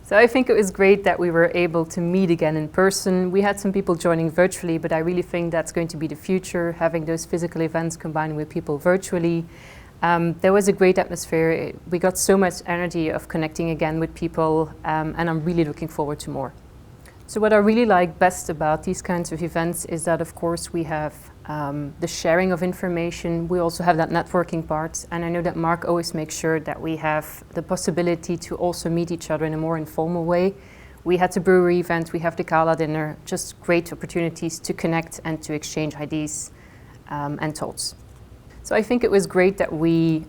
So I think it was great that we were able to meet again in person. We had some people joining virtually, but I really think that's going to be the future, having those physical events combined with people virtually. There was a great atmosphere. We got so much energy of connecting again with people, and I'm really looking forward to more. So what I really like best about these kinds of events is that, of course, we have the sharing of information. We also have that networking part, and I know that Mark always makes sure that we have the possibility to also meet each other in a more informal way. We had the brewery event, we have the gala dinner, just great opportunities to connect and to exchange ideas and thoughts. So I think it was great that we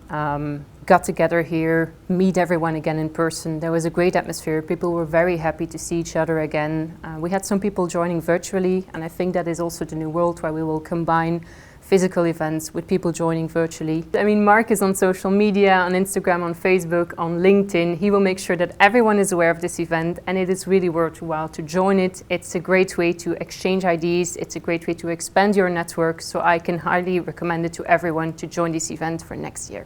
got together here, meet everyone again in person. There was a great atmosphere. People were very happy to see each other again. We had some people joining virtually, and I think that is also the new world where we will combine physical events with people joining virtually. I mean, Mark is on social media, on Instagram, on Facebook, on LinkedIn. He will make sure that everyone is aware of this event, and it is really worthwhile to join it. It's a great way to exchange ideas. It's a great way to expand your network. So I can highly recommend it to everyone to join this event for next year.